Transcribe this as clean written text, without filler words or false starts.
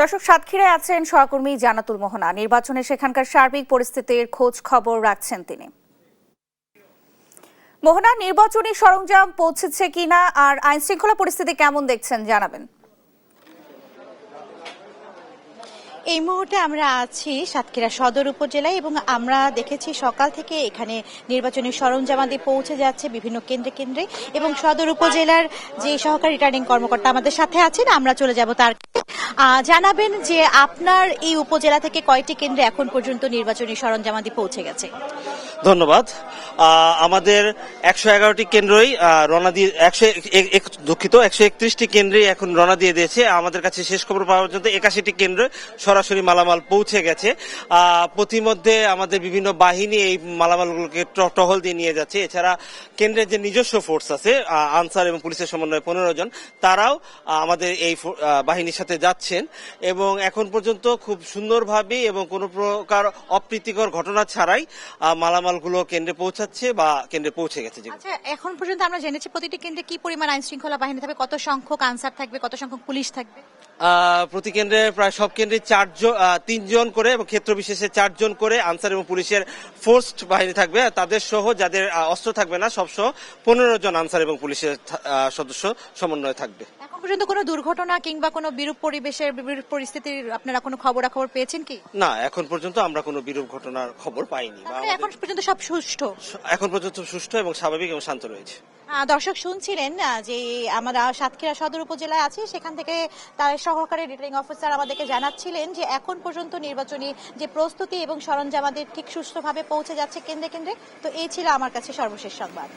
দর্শক, সাতক্ষীরায় আছেন সহকর্মী জান্নাতুল মোহনা। নির্বাচনে সেখানকার সার্বিক পরিস্থিতির খোঁজ খবর রাখছেন তিনি। মোহনা, নির্বাচনী সরঞ্জাম পৌঁছেছে কিনা আর আইন শৃঙ্খলা পরিস্থিতি কেমন দেখছেন জানাবেন। এই মুহূর্তে আমরা আছি সাতক্ষীরা সদর উপজেলায় এবং আমরা দেখেছি সকাল থেকে এখানে নির্বাচনী সরঞ্জামাদি পৌঁছে যাচ্ছে বিভিন্ন কেন্দ্রে কেন্দ্রে এবং সদর উপজেলার যে সহকারী রিটার্নিং কর্মকর্তা আমাদের সাথে আছেন, আমরা চলে যাব তার জানাবেন যে আপনার এই উপজেলা থেকে কয়টি কেন্দ্রে এখন পর্যন্ত নির্বাচনী সরঞ্জামাদি পৌঁছে গেছে। ধন্যবাদ। আমাদের 111টি কেন্দ্রই রওনা দিয়ে 131টি কেন্দ্রেই এখন রওনা দিয়ে দিয়েছে। আমাদের কাছে শেষ খবর পাওয়া পর্যন্ত 81টি কেন্দ্রে সরাসরি মালামাল পৌঁছে গেছে। প্রতিমধ্যে আমাদের বিভিন্ন বাহিনী এই মালামালগুলোকে টহল দিয়ে নিয়ে যাচ্ছে। এছাড়া কেন্দ্রের যে নিজস্ব ফোর্স আছে, আনসার এবং পুলিশের সমন্বয়ে 15 জন, তারাও আমাদের এই বাহিনীর সাথে যাচ্ছেন এবং এখন পর্যন্ত খুব সুন্দরভাবে এবং কোনো প্রকার অপ্রীতিকর ঘটনা ছাড়াই মালামালগুলো কেন্দ্রে পৌঁছাচ্ছে বা কেন্দ্রে পৌঁছে গেছে। আচ্ছা, এখন পর্যন্ত আমরা জেনেছি প্রতিটি কেন্দ্রে কি পরিমাণ আইন শৃঙ্খলা বাহিনী থাকবে, কত সংখ্যক আনসার থাকবে, কত সংখ্যক পুলিশ থাকবে? প্রতি কেন্দ্রে প্রায় সব কেন্দ্রে 3 জন করে এবং ক্ষেত্র বিশেষে 4 জন করে আনসার এবং পুলিশের ফোর্সড বাহিনী থাকবে। তাদের সহ যাদের অস্ত্র থাকবে না, সব সহ 15 জন আনসার এবং পুলিশের সদস্য সমন্বয় থাকবে। এখন পর্যন্ত কোনো দুর্ঘটনা কিংবা কোনো বিরূপ পরিবেশের বিরূপ পরিস্থিতির আপনারা কোনো খবরাখবর পেয়েছেন কি? না, এখন পর্যন্ত আমরা কোনো বিরূপ ঘটনার খবর পাইনি। এখন পর্যন্ত সব সুষ্ঠু, এখন পর্যন্ত সুষ্ঠু এবং স্বাভাবিক এবং শান্ত রয়েছে। দর্শক শুনছিলেন যে আমরা সাতক্ষীরা সদর উপজেলায় আছি, সেখান থেকে তার সহকারী রিটার্নিং অফিসার আমাদেরকে জানাচ্ছিলেন যে এখন পর্যন্ত নির্বাচনী যে প্রস্তুতি এবং সরঞ্জামাদি ঠিক সুষ্ঠুভাবে পৌঁছে যাচ্ছে কেন্দ্রে কেন্দ্রে। তো এই ছিল আমার কাছে সর্বশেষ সংবাদ।